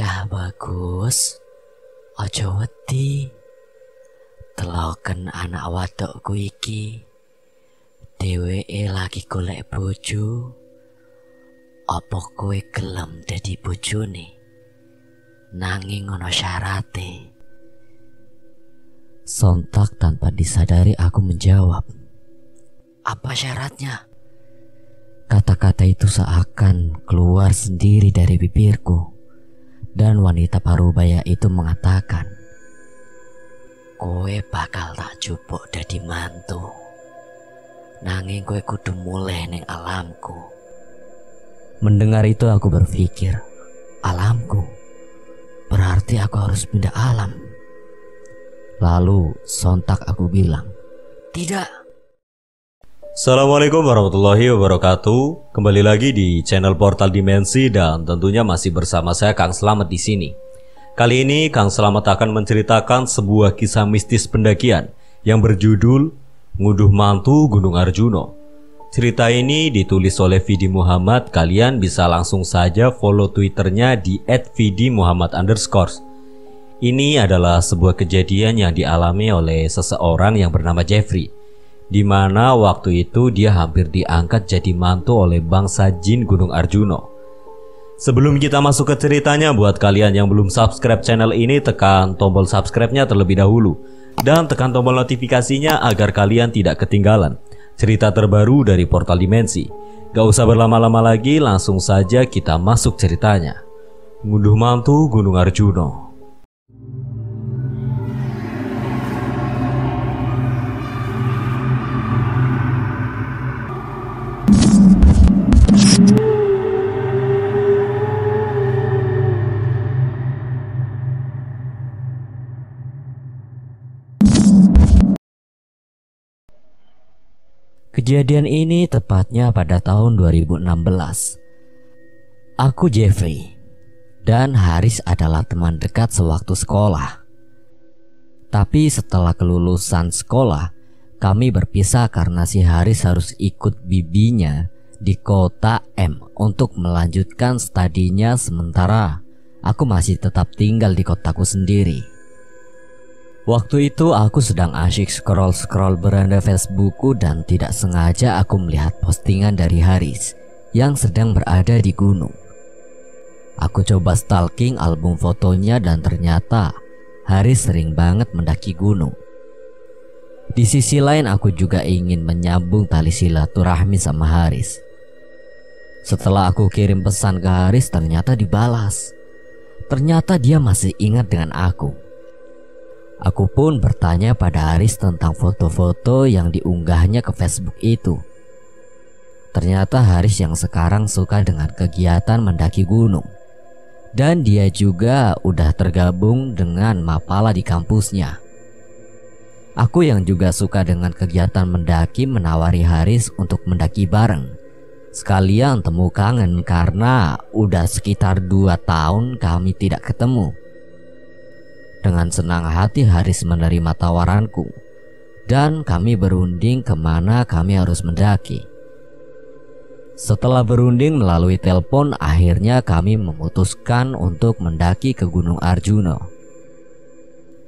Cah bagus, aja wedi. Teloken anak wadokku iki. Dheweke lagi golek bojo. Apa kowe gelem dadi bojone? Nanging ana syarate. Sontak tanpa disadari aku menjawab. Apa syaratnya? Kata-kata itu seakan keluar sendiri dari bibirku. Dan wanita parubaya itu mengatakan, kowe bakal tak jupuk dadi mantu. Nanging kowe kudu mulih ning alamku. Mendengar itu aku berpikir, alamku? Berarti aku harus pindah alam. Lalu sontak aku bilang, tidak. Assalamualaikum warahmatullahi wabarakatuh. Kembali lagi di channel Portal Dimensi dan tentunya masih bersama saya Kang Slamet di sini. Kali ini Kang Slamet akan menceritakan sebuah kisah mistis pendakian yang berjudul Nguduh Mantu Gunung Arjuno. Cerita ini ditulis oleh Vidi Muhammad. Kalian bisa langsung saja follow Twitternya di @vidimuhammad_. Ini adalah sebuah kejadian yang dialami oleh seseorang yang bernama Jeffrey, di mana waktu itu dia hampir diangkat jadi mantu oleh bangsa jin Gunung Arjuno. Sebelum kita masuk ke ceritanya, buat kalian yang belum subscribe channel ini, tekan tombol subscribe-nya terlebih dahulu dan tekan tombol notifikasinya agar kalian tidak ketinggalan cerita terbaru dari Portal Dimensi. Gak usah berlama-lama lagi, langsung saja kita masuk ceritanya. Nguduh Mantu Gunung Arjuno. Kejadian ini tepatnya pada tahun 2016. Aku Jeffrey dan Haris adalah teman dekat sewaktu sekolah. Tapi setelah kelulusan sekolah, kami berpisah karena si Haris harus ikut bibinya di kota M untuk melanjutkan studinya, sementara aku masih tetap tinggal di kotaku sendiri. Waktu itu aku sedang asyik scroll beranda Facebookku dan tidak sengaja aku melihat postingan dari Haris yang sedang berada di gunung. Aku coba stalking album fotonya dan ternyata Haris sering banget mendaki gunung. Di sisi lain aku juga ingin menyambung tali silaturahmi sama Haris. Setelah aku kirim pesan ke Haris, ternyata dibalas. Ternyata dia masih ingat dengan aku. Aku pun bertanya pada Haris tentang foto-foto yang diunggahnya ke Facebook itu. Ternyata Haris yang sekarang suka dengan kegiatan mendaki gunung. Dan dia juga udah tergabung dengan Mapala di kampusnya. Aku yang juga suka dengan kegiatan mendaki menawari Haris untuk mendaki bareng. Sekalian temu kangen karena udah sekitar 2 tahun kami tidak ketemu. Dengan senang hati Haris menerima tawaranku dan kami berunding kemana kami harus mendaki. Setelah berunding melalui telepon, akhirnya kami memutuskan untuk mendaki ke Gunung Arjuno.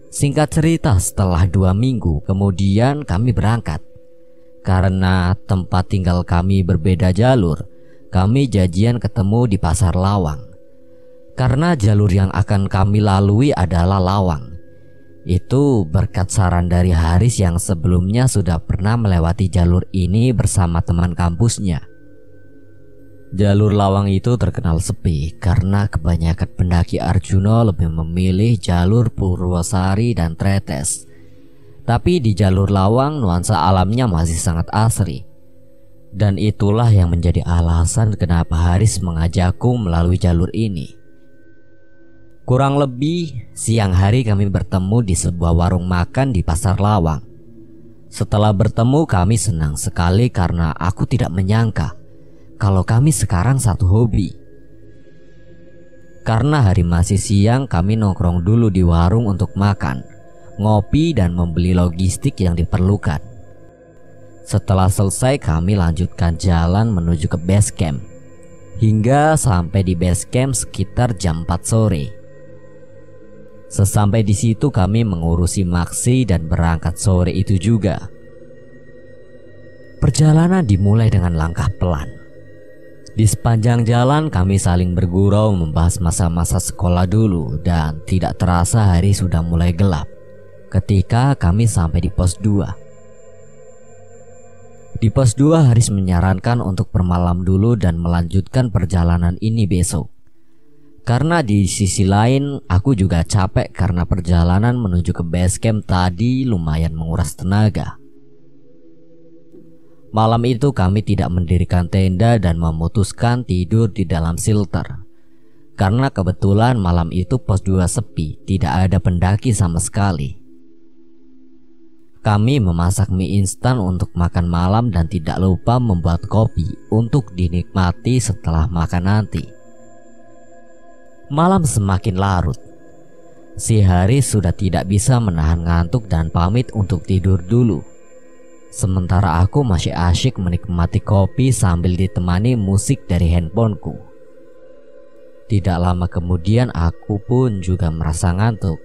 Singkat cerita, setelah 2 minggu kemudian kami berangkat. Karena tempat tinggal kami berbeda jalur, kami janjian ketemu di Pasar Lawang. Karena jalur yang akan kami lalui adalah Lawang. Itu berkat saran dari Haris yang sebelumnya sudah pernah melewati jalur ini bersama teman kampusnya. Jalur Lawang itu terkenal sepi karena kebanyakan pendaki Arjuno lebih memilih jalur Purwosari dan Tretes. Tapi di jalur Lawang nuansa alamnya masih sangat asri. Dan itulah yang menjadi alasan kenapa Haris mengajakku melalui jalur ini. Kurang lebih siang hari kami bertemu di sebuah warung makan di Pasar Lawang. Setelah bertemu kami senang sekali karena aku tidak menyangka kalau kami sekarang satu hobi. Karena hari masih siang, kami nongkrong dulu di warung untuk makan, ngopi dan membeli logistik yang diperlukan. Setelah selesai kami lanjutkan jalan menuju ke base camp. Hingga sampai di base camp sekitar jam 4 sore. Sesampai di situ kami mengurusi Maksi dan berangkat sore itu juga. Perjalanan dimulai dengan langkah pelan. Di sepanjang jalan kami saling bergurau membahas masa-masa sekolah dulu dan tidak terasa hari sudah mulai gelap ketika kami sampai di pos 2. Di pos 2 Haris menyarankan untuk bermalam dulu dan melanjutkan perjalanan ini besok. Karena di sisi lain aku juga capek karena perjalanan menuju ke base camp tadi lumayan menguras tenaga. Malam itu kami tidak mendirikan tenda dan memutuskan tidur di dalam shelter. Karena kebetulan malam itu pos 2 sepi, tidak ada pendaki sama sekali. Kami memasak mie instan untuk makan malam dan tidak lupa membuat kopi untuk dinikmati setelah makan nanti. Malam semakin larut. Si Haris sudah tidak bisa menahan ngantuk dan pamit untuk tidur dulu. Sementara aku masih asyik menikmati kopi sambil ditemani musik dari handphoneku. Tidak lama kemudian aku pun juga merasa ngantuk.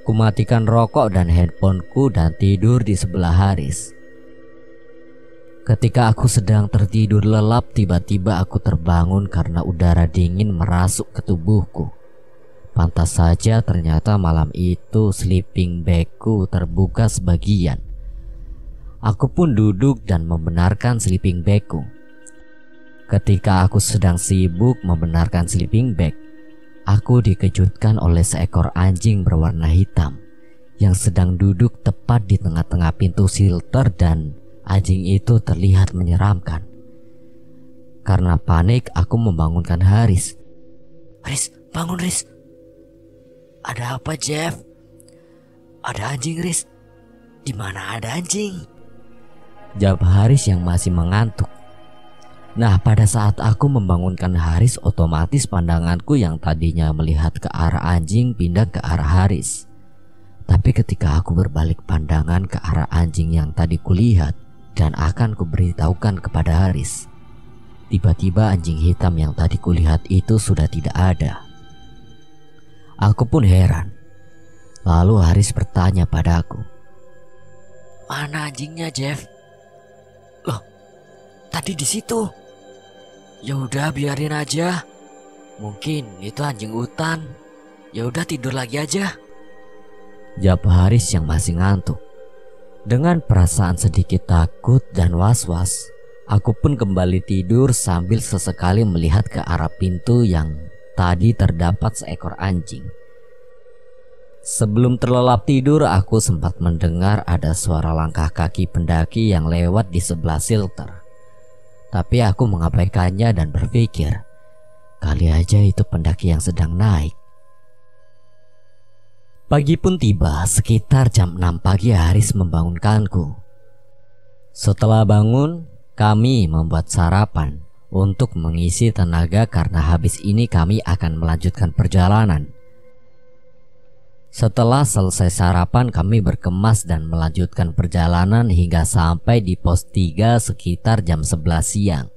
Kumatikan rokok dan handphoneku dan tidur di sebelah Haris. Ketika aku sedang tertidur lelap, tiba-tiba aku terbangun karena udara dingin merasuk ke tubuhku. Pantas saja ternyata malam itu sleeping bagku terbuka sebagian. Aku pun duduk dan membenarkan sleeping bagku. Ketika aku sedang sibuk membenarkan sleeping bag, aku dikejutkan oleh seekor anjing berwarna hitam yang sedang duduk tepat di tengah-tengah pintu shelter dan anjing itu terlihat menyeramkan. Karena panik, aku membangunkan Haris. Haris, bangun Haris. Ada apa Jeff? Ada anjing Haris. Di mana ada anjing? Jawab Haris yang masih mengantuk. Nah, pada saat aku membangunkan Haris, otomatis pandanganku yang tadinya melihat ke arah anjing pindah ke arah Haris. Tapi ketika aku berbalik pandangan ke arah anjing yang tadi kulihat dan akan kuberitahukan kepada Haris, tiba-tiba anjing hitam yang tadi kulihat itu sudah tidak ada. Aku pun heran. Lalu Haris bertanya padaku, "Mana anjingnya, Jeff?" "Loh, tadi di situ." "Ya udah, biarin aja. Mungkin itu anjing hutan. Ya udah, tidur lagi aja," jawab Haris yang masih ngantuk. Dengan perasaan sedikit takut dan was-was, aku pun kembali tidur sambil sesekali melihat ke arah pintu yang tadi terdapat seekor anjing. Sebelum terlelap tidur, aku sempat mendengar ada suara langkah kaki pendaki yang lewat di sebelah shelter. Tapi aku mengabaikannya dan berpikir, kali aja itu pendaki yang sedang naik. Pagi pun tiba, sekitar jam 6 pagi Haris membangunkanku. Setelah bangun, kami membuat sarapan untuk mengisi tenaga karena habis ini kami akan melanjutkan perjalanan. Setelah selesai sarapan, kami berkemas dan melanjutkan perjalanan hingga sampai di pos 3 sekitar jam 11 siang.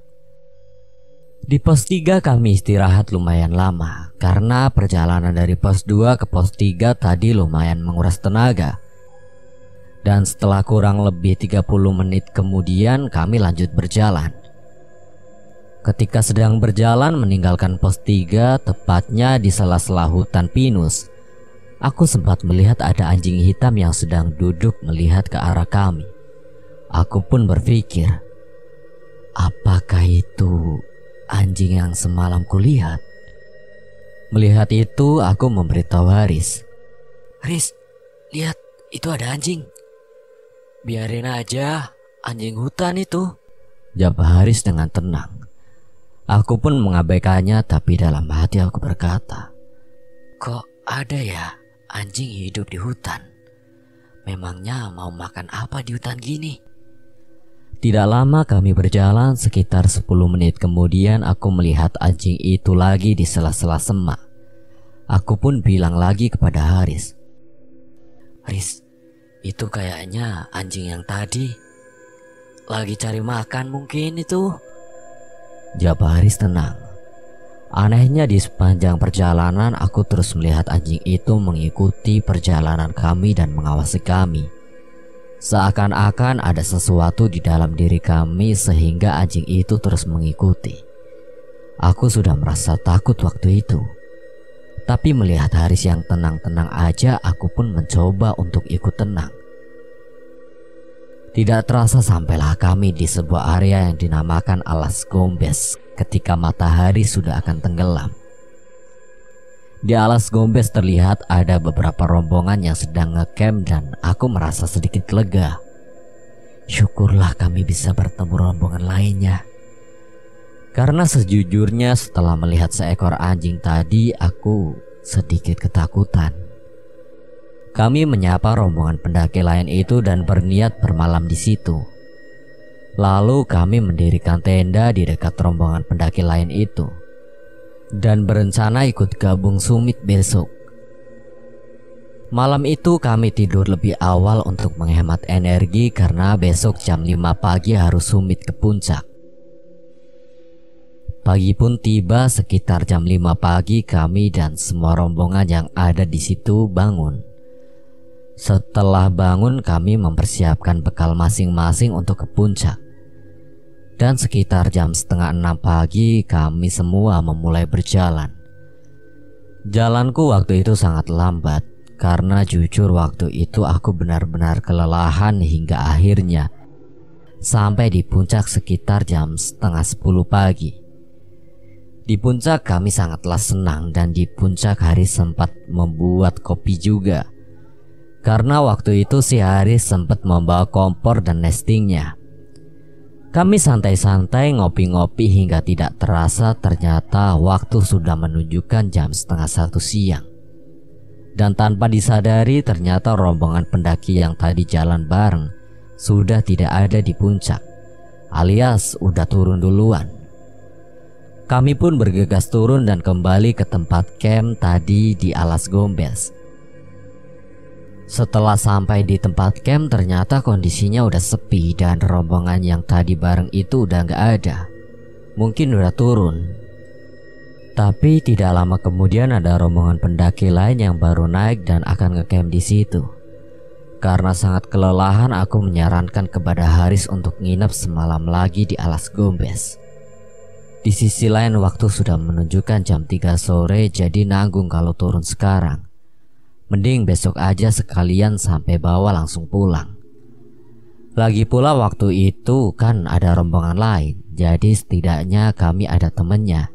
Di pos 3 kami istirahat lumayan lama karena perjalanan dari pos 2 ke pos 3 tadi lumayan menguras tenaga. Dan setelah kurang lebih 30 menit kemudian kami lanjut berjalan. Ketika sedang berjalan meninggalkan pos 3, tepatnya di sela-sela hutan pinus, aku sempat melihat ada anjing hitam yang sedang duduk melihat ke arah kami. Aku pun berpikir, apakah itu anjing yang semalam kulihat? Melihat itu, aku memberitahu Haris. "Haris, lihat, itu ada anjing." "Biarin aja, anjing hutan itu," jawab Haris dengan tenang. Aku pun mengabaikannya, tapi dalam hati aku berkata, "Kok ada ya anjing hidup di hutan? Memangnya mau makan apa di hutan gini?" Tidak lama kami berjalan, sekitar 10 menit kemudian aku melihat anjing itu lagi di sela-sela semak. Aku pun bilang lagi kepada Haris, "Haris, itu kayaknya anjing yang tadi. Lagi cari makan mungkin itu," jawab Haris tenang. Anehnya di sepanjang perjalanan aku terus melihat anjing itu mengikuti perjalanan kami dan mengawasi kami. Seakan-akan ada sesuatu di dalam diri kami sehingga anjing itu terus mengikuti. Aku sudah merasa takut waktu itu. Tapi melihat Haris yang tenang-tenang aja, aku pun mencoba untuk ikut tenang. Tidak terasa sampailah kami di sebuah area yang dinamakan Alas Gombes ketika matahari sudah akan tenggelam. Di Alas Gombes terlihat ada beberapa rombongan yang sedang ngecamp dan aku merasa sedikit lega. Syukurlah kami bisa bertemu rombongan lainnya. Karena sejujurnya setelah melihat seekor anjing tadi, aku sedikit ketakutan. Kami menyapa rombongan pendaki lain itu dan berniat bermalam di situ. Lalu kami mendirikan tenda di dekat rombongan pendaki lain itu dan berencana ikut gabung summit besok. Malam itu kami tidur lebih awal untuk menghemat energi karena besok jam 5 pagi harus summit ke puncak. Pagi pun tiba. Sekitar jam 5 pagi kami dan semua rombongan yang ada di situ bangun. Setelah bangun kami mempersiapkan bekal masing-masing untuk ke puncak. Dan sekitar jam setengah 6 pagi kami semua memulai berjalan. Jalanku waktu itu sangat lambat karena jujur waktu itu aku benar-benar kelelahan hingga akhirnya sampai di puncak sekitar jam setengah 10 pagi. Di puncak kami sangatlah senang dan di puncak Haris sempat membuat kopi juga. Karena waktu itu si Haris sempat membawa kompor dan nestingnya. Kami santai-santai ngopi-ngopi hingga tidak terasa ternyata waktu sudah menunjukkan jam setengah 1 siang. Dan tanpa disadari ternyata rombongan pendaki yang tadi jalan bareng sudah tidak ada di puncak, alias udah turun duluan. Kami pun bergegas turun dan kembali ke tempat camp tadi di Alas Gombes. Setelah sampai di tempat camp ternyata kondisinya udah sepi dan rombongan yang tadi bareng itu udah gak ada. Mungkin udah turun. Tapi tidak lama kemudian ada rombongan pendaki lain yang baru naik dan akan ngecamp di situ. Karena sangat kelelahan aku menyarankan kepada Haris untuk nginep semalam lagi di Alas Gombes. Di sisi lain waktu sudah menunjukkan jam 3 sore jadi nanggung kalau turun sekarang. Mending besok aja sekalian sampai bawah langsung pulang. Lagi pula waktu itu kan ada rombongan lain, jadi setidaknya kami ada temennya.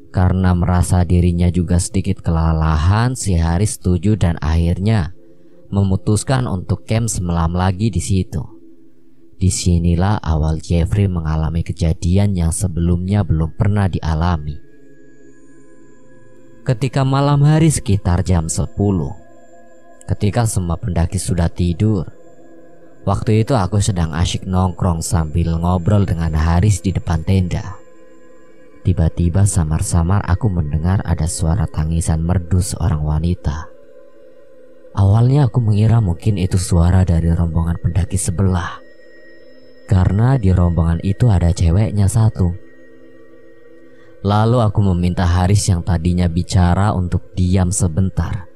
Karena merasa dirinya juga sedikit kelelahan, si Haris setuju dan akhirnya memutuskan untuk camp semalam lagi di situ. Disinilah awal Jeffrey mengalami kejadian yang sebelumnya belum pernah dialami. Ketika malam hari sekitar jam 10, ketika semua pendaki sudah tidur, waktu itu aku sedang asyik nongkrong sambil ngobrol dengan Haris di depan tenda. Tiba-tiba samar-samar aku mendengar ada suara tangisan merdu seorang wanita. Awalnya aku mengira mungkin itu suara dari rombongan pendaki sebelah, karena di rombongan itu ada ceweknya satu. Lalu aku meminta Haris yang tadinya bicara untuk diam sebentar.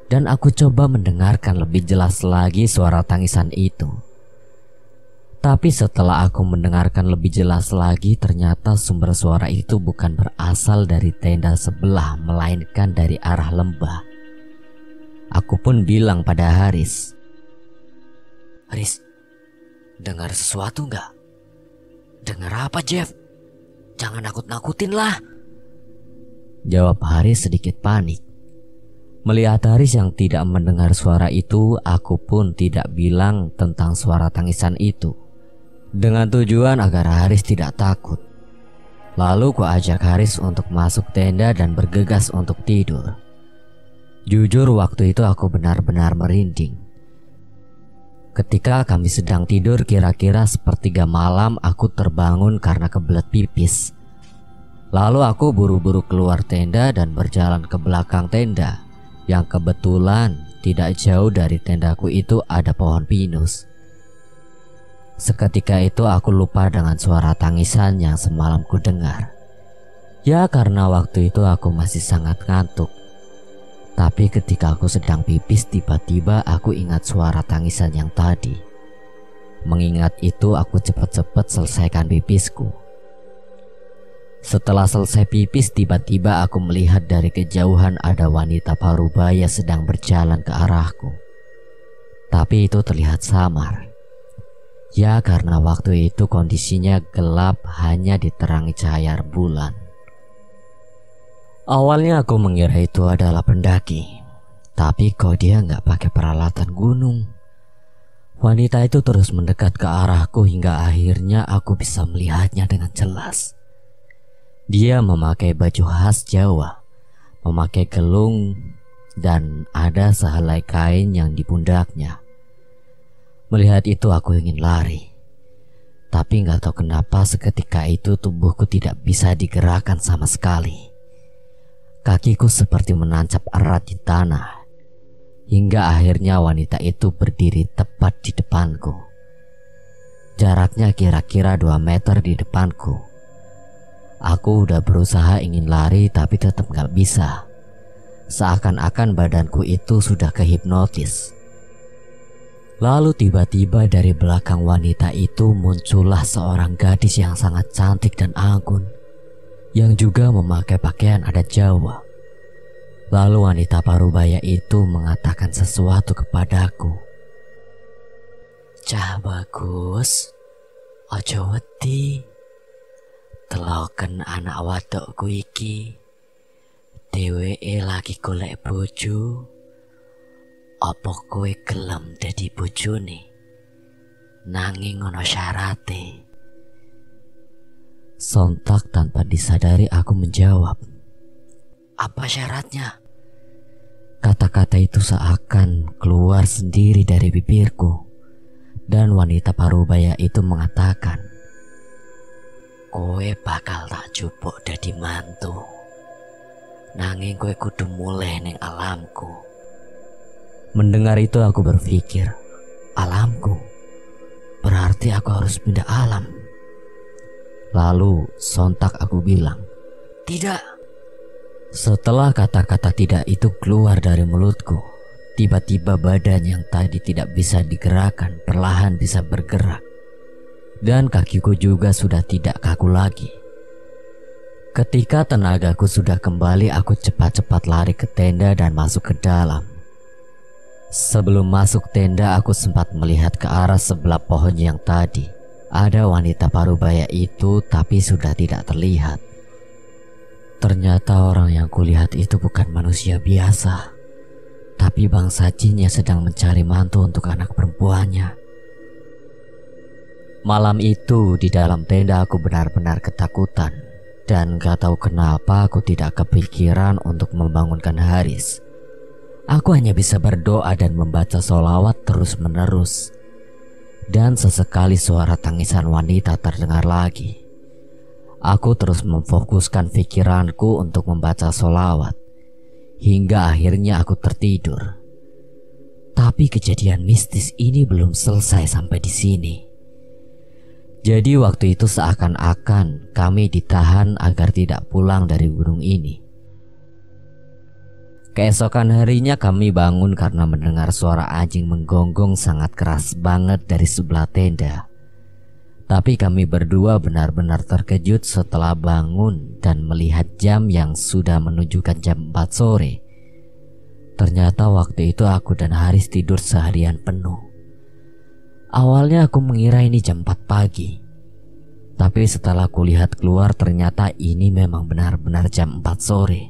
Dan aku coba mendengarkan lebih jelas lagi suara tangisan itu. Tapi setelah aku mendengarkan lebih jelas lagi, ternyata sumber suara itu bukan berasal dari tenda sebelah, melainkan dari arah lembah. Aku pun bilang pada Haris, "Haris, dengar sesuatu nggak?" "Dengar apa, Jeff? Jangan nakut-nakutin lah," jawab Haris sedikit panik. Melihat Haris yang tidak mendengar suara itu, aku pun tidak bilang tentang suara tangisan itu, dengan tujuan agar Haris tidak takut. Lalu ku ajak Haris untuk masuk tenda dan bergegas untuk tidur. Jujur waktu itu aku benar-benar merinding. Ketika kami sedang tidur kira-kira sepertiga malam, aku terbangun karena kebelet pipis. Lalu aku buru-buru keluar tenda dan berjalan ke belakang tenda, yang kebetulan tidak jauh dari tendaku itu ada pohon pinus. Seketika itu aku lupa dengan suara tangisan yang semalam ku dengar. Ya karena waktu itu aku masih sangat ngantuk. Tapi ketika aku sedang pipis, tiba-tiba aku ingat suara tangisan yang tadi. Mengingat itu aku cepat-cepat selesaikan pipisku. Setelah selesai pipis, tiba-tiba aku melihat dari kejauhan ada wanita parubaya sedang berjalan ke arahku. Tapi itu terlihat samar. Ya karena waktu itu kondisinya gelap, hanya diterangi cahaya bulan. Awalnya aku mengira itu adalah pendaki, tapi kok dia nggak pakai peralatan gunung. Wanita itu terus mendekat ke arahku hingga akhirnya aku bisa melihatnya dengan jelas. Dia memakai baju khas Jawa, memakai gelung, dan ada sehelai kain yang di pundaknya. Melihat itu aku ingin lari, tapi nggak tahu kenapa seketika itu tubuhku tidak bisa digerakkan sama sekali. Kakiku seperti menancap erat di tanah, hingga akhirnya wanita itu berdiri tepat di depanku. Jaraknya kira-kira 2 meter di depanku. Aku udah berusaha ingin lari tapi tetap gak bisa. Seakan-akan badanku itu sudah kehipnotis. Lalu tiba-tiba dari belakang wanita itu muncullah seorang gadis yang sangat cantik dan anggun, yang juga memakai pakaian adat Jawa. Lalu wanita parubaya itu mengatakan sesuatu kepadaku. "Cah bagus, ojo wedi. Teloken anak wadokku iki. Dheweke lagi golek bojo. Apa kowe gelem dadi bojone? Nanging ono syarate." Sontak tanpa disadari aku menjawab, "Apa syaratnya?" Kata-kata itu seakan keluar sendiri dari bibirku. Dan wanita parubaya itu mengatakan, "Kowe bakal tak jupuk dadi mantu. Nanging kowe kudu mulih ning alamku." Mendengar itu aku berpikir, alamku? Berarti aku harus pindah alam. Lalu sontak aku bilang, "Tidak." Setelah kata-kata tidak itu keluar dari mulutku, tiba-tiba badan yang tadi tidak bisa digerakkan perlahan bisa bergerak. Dan kakiku juga sudah tidak kaku lagi. Ketika tenagaku sudah kembali, aku cepat-cepat lari ke tenda dan masuk ke dalam. Sebelum masuk tenda, aku sempat melihat ke arah sebelah pohon yang tadi. Ada wanita parubaya itu, tapi sudah tidak terlihat. Ternyata orang yang kulihat itu bukan manusia biasa, tapi bangsa jin yang sedang mencari mantu untuk anak perempuannya. Malam itu di dalam tenda aku benar-benar ketakutan, dan gak tahu kenapa aku tidak kepikiran untuk membangunkan Haris. Aku hanya bisa berdoa dan membaca sholawat terus-menerus. Dan sesekali suara tangisan wanita terdengar lagi. Aku terus memfokuskan pikiranku untuk membaca sholawat, hingga akhirnya aku tertidur. Tapi kejadian mistis ini belum selesai sampai di sini. Jadi waktu itu seakan-akan kami ditahan agar tidak pulang dari gunung ini. Keesokan harinya kami bangun karena mendengar suara anjing menggonggong sangat keras banget dari sebelah tenda. Tapi kami berdua benar-benar terkejut setelah bangun dan melihat jam yang sudah menunjukkan jam 4 sore. Ternyata waktu itu aku dan Haris tidur seharian penuh. Awalnya aku mengira ini jam 4 pagi. Tapi setelah kulihat keluar ternyata ini memang benar-benar jam 4 sore.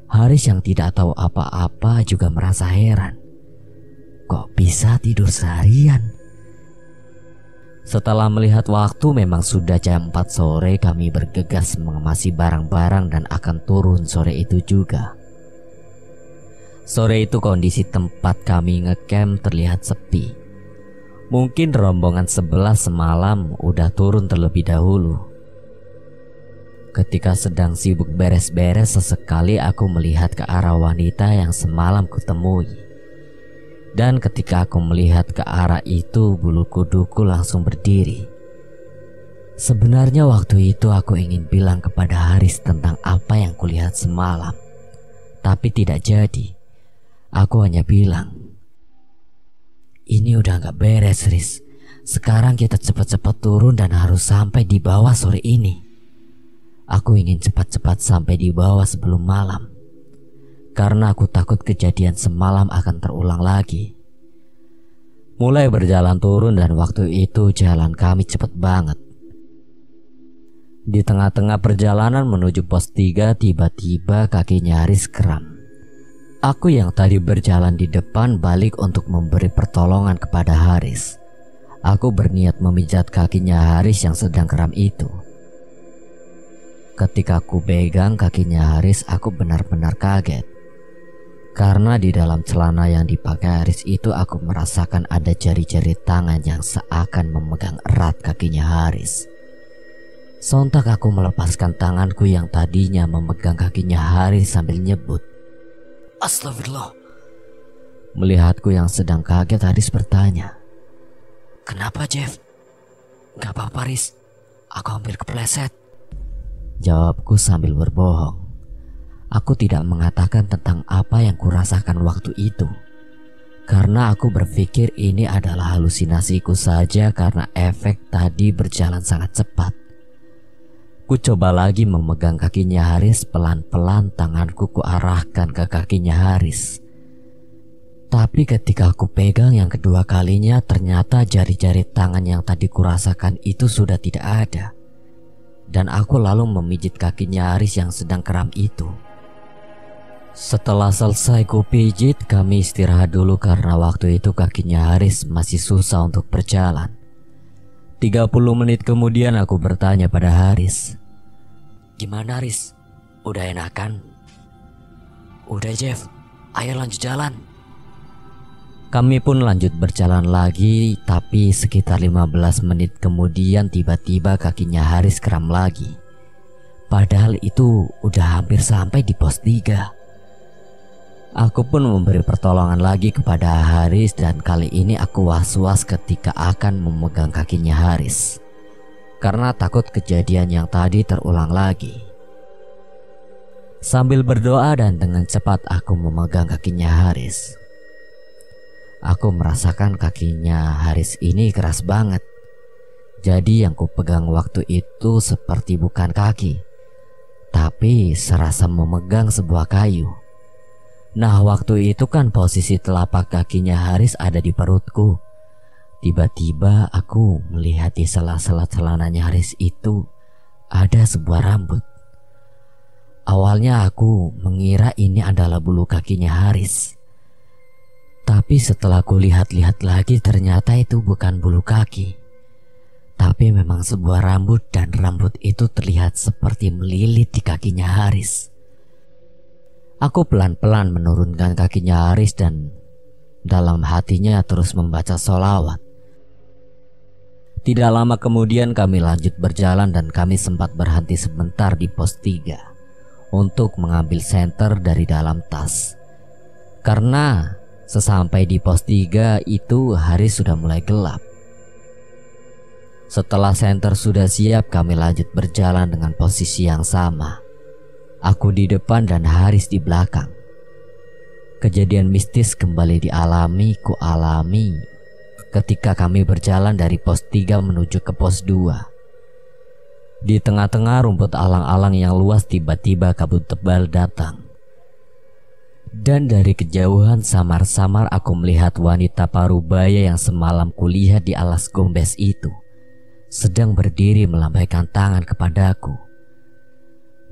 Haris yang tidak tahu apa-apa juga merasa heran. Kok bisa tidur seharian? Setelah melihat waktu memang sudah jam 4 sore, kami bergegas mengemasi barang-barang dan akan turun sore itu juga. Sore itu kondisi tempat kami ngecamp terlihat sepi. Mungkin rombongan sebelah semalam udah turun terlebih dahulu. Ketika sedang sibuk beres-beres, sesekali aku melihat ke arah wanita yang semalam kutemui. Dan ketika aku melihat ke arah itu, bulu kuduku langsung berdiri. Sebenarnya waktu itu aku ingin bilang kepada Haris tentang apa yang kulihat semalam, tapi tidak jadi. Aku hanya bilang, "Ini udah gak beres, Riz. Sekarang kita cepat-cepat turun dan harus sampai di bawah sore ini. Aku ingin cepat-cepat sampai di bawah sebelum malam, karena aku takut kejadian semalam akan terulang lagi." Mulai berjalan turun dan waktu itu jalan kami cepat banget. Di tengah-tengah perjalanan menuju pos 3, tiba-tiba kakinya Haris kram. Aku yang tadi berjalan di depan balik untuk memberi pertolongan kepada Haris. Aku berniat memijat kakinya Haris yang sedang kram itu. Ketika aku pegang kakinya Haris, aku benar-benar kaget. Karena di dalam celana yang dipakai Haris itu aku merasakan ada jari-jari tangan yang seakan memegang erat kakinya Haris. Sontak aku melepaskan tanganku yang tadinya memegang kakinya Haris sambil nyebut, "Astagfirullah." Melihatku yang sedang kaget, Haris bertanya, "Kenapa, Jeff?" "Gak apa-apa, Riz. Aku hampir kepleset." Jawabku sambil berbohong. Aku tidak mengatakan tentang apa yang kurasakan waktu itu, karena aku berpikir ini adalah halusinasiku saja karena efek tadi berjalan sangat cepat. Ku coba lagi memegang kakinya Haris, pelan-pelan tanganku kuarahkan ke kakinya Haris. Tapi ketika aku pegang yang kedua kalinya, ternyata jari-jari tangan yang tadi kurasakan itu sudah tidak ada. Dan aku lalu memijit kakinya Haris yang sedang kram itu. Setelah selesai ku pijit, kami istirahat dulu karena waktu itu kakinya Haris masih susah untuk berjalan. 30 menit kemudian aku bertanya pada Haris, "Gimana, Haris? Udah enakan?" "Udah, Jeff. Ayo lanjut jalan." Kami pun lanjut berjalan lagi, tapi sekitar 15 menit kemudian tiba-tiba kakinya Haris kram lagi. Padahal itu udah hampir sampai di pos 3. Aku pun memberi pertolongan lagi kepada Haris dan kali ini aku was-was ketika akan memegang kakinya Haris, karena takut kejadian yang tadi terulang lagi. Sambil berdoa dan dengan cepat aku memegang kakinya Haris. Aku merasakan kakinya Haris ini keras banget. Jadi yang kupegang waktu itu seperti bukan kaki, tapi serasa memegang sebuah kayu. Nah, waktu itu kan posisi telapak kakinya Haris ada di perutku. Tiba-tiba aku melihat di sela-sela celananya Haris itu ada sebuah rambut. Awalnya aku mengira ini adalah bulu kakinya Haris. Tapi setelah aku lihat-lihat lagi, ternyata itu bukan bulu kaki, tapi memang sebuah rambut, dan rambut itu terlihat seperti melilit di kakinya Haris. Aku pelan-pelan menurunkan kakinya Haris dan dalam hatinya terus membaca sholawat. Tidak lama kemudian kami lanjut berjalan dan kami sempat berhenti sebentar di pos 3 untuk mengambil senter dari dalam tas. Karena sesampai di pos 3 itu hari sudah mulai gelap. Setelah senter sudah siap, kami lanjut berjalan dengan posisi yang sama. Aku di depan dan Haris di belakang. Kejadian mistis kembali ku alami ketika kami berjalan dari pos 3 menuju ke pos 2. Di tengah-tengah rumput alang-alang yang luas, tiba-tiba kabut tebal datang. Dan dari kejauhan samar-samar aku melihat wanita parubaya yang semalam kulihat di alas gombes itu sedang berdiri melambaikan tangan kepadaku.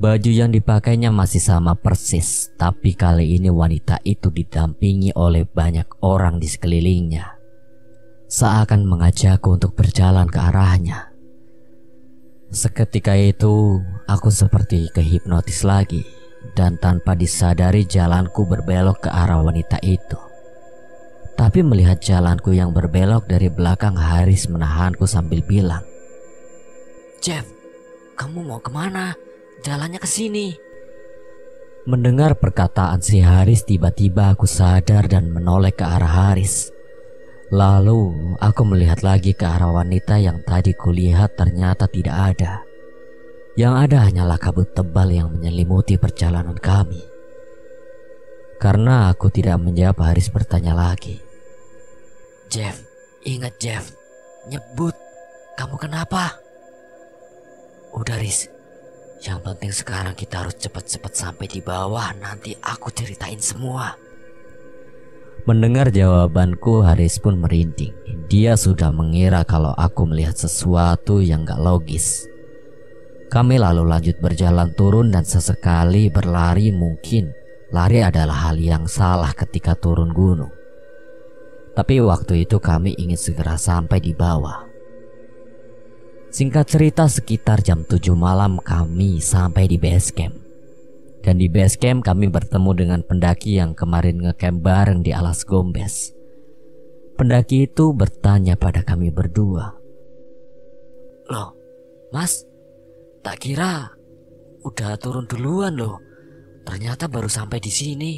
Baju yang dipakainya masih sama persis, tapi kali ini wanita itu didampingi oleh banyak orang di sekelilingnya, seakan mengajakku untuk berjalan ke arahnya. Seketika itu aku seperti kehipnotis lagi, dan tanpa disadari jalanku berbelok ke arah wanita itu. Tapi melihat jalanku yang berbelok dari belakang, Haris menahanku sambil bilang, "Jeff, kamu mau kemana? Jalannya ke sini." Mendengar perkataan si Haris, tiba-tiba aku sadar dan menoleh ke arah Haris. Lalu aku melihat lagi ke arah wanita yang tadi kulihat ternyata tidak ada. Yang ada hanyalah kabut tebal yang menyelimuti perjalanan kami. Karena aku tidak menjawab, Haris bertanya lagi. Jeff, ingat Jeff, nyebut, kamu kenapa? Udah Riz, yang penting sekarang kita harus cepat-cepat sampai di bawah, nanti aku ceritain semua. Mendengar jawabanku, Haris pun merinding. Dia sudah mengira kalau aku melihat sesuatu yang gak logis. Kami lalu lanjut berjalan turun dan sesekali berlari. Mungkin lari adalah hal yang salah ketika turun gunung. Tapi waktu itu kami ingin segera sampai di bawah. Singkat cerita, sekitar jam 7 malam kami sampai di base camp. Dan di base camp kami bertemu dengan pendaki yang kemarin ngecamp bareng di alas Gombes. Pendaki itu bertanya pada kami berdua. Loh, Mas, tak kira udah turun duluan loh. Ternyata baru sampai di sini.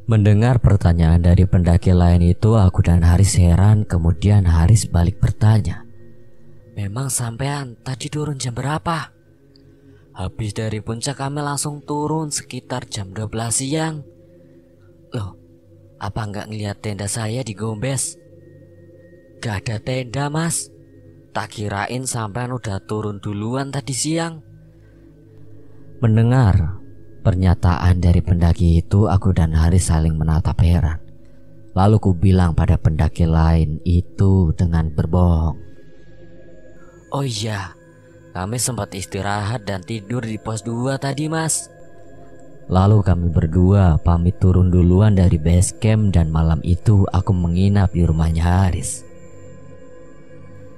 Mendengar pertanyaan dari pendaki lain itu, aku dan Haris heran. Kemudian Haris balik bertanya, memang sampean tadi turun jam berapa? Habis dari puncak kami langsung turun sekitar jam 12 siang. Loh, apa nggak ngeliat tenda saya di Gombes? Gak ada tenda Mas. Tak kirain sampean udah turun duluan tadi siang. Mendengar pernyataan dari pendaki itu, aku dan Haris saling menatap heran. Lalu ku bilang pada pendaki lain itu dengan berbohong. Oh iya, kami sempat istirahat dan tidur di pos 2 tadi Mas. Lalu kami berdua pamit turun duluan dari base camp dan malam itu aku menginap di rumahnya Haris.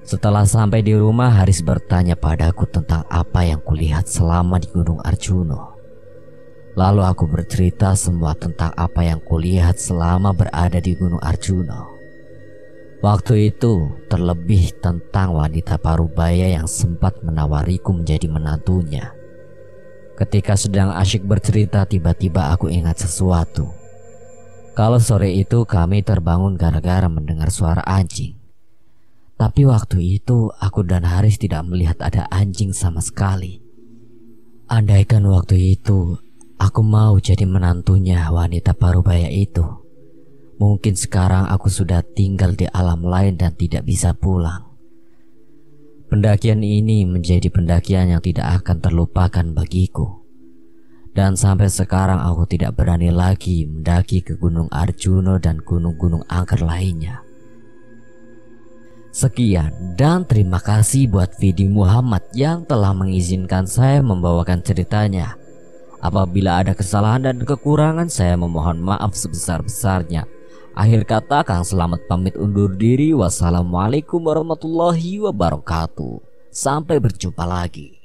Setelah sampai di rumah, Haris bertanya padaku tentang apa yang kulihat selama di Gunung Arjuno. Lalu aku bercerita semua tentang apa yang kulihat selama berada di Gunung Arjuno. Waktu itu terlebih tentang wanita parubaya yang sempat menawariku menjadi menantunya. Ketika sedang asyik bercerita, tiba-tiba aku ingat sesuatu. Kalau sore itu kami terbangun gara-gara mendengar suara anjing. Tapi waktu itu aku dan Haris tidak melihat ada anjing sama sekali. Andaikan waktu itu aku mau jadi menantunya wanita parubaya itu, mungkin sekarang aku sudah tinggal di alam lain dan tidak bisa pulang. Pendakian ini menjadi pendakian yang tidak akan terlupakan bagiku. Dan sampai sekarang aku tidak berani lagi mendaki ke Gunung Arjuno dan gunung-gunung angker lainnya. Sekian dan terima kasih buat Vidi Muhammad yang telah mengizinkan saya membawakan ceritanya. Apabila ada kesalahan dan kekurangan, saya memohon maaf sebesar-besarnya. Akhir kata, Kang Selamat pamit undur diri. Wassalamualaikum warahmatullahi wabarakatuh. Sampai berjumpa lagi.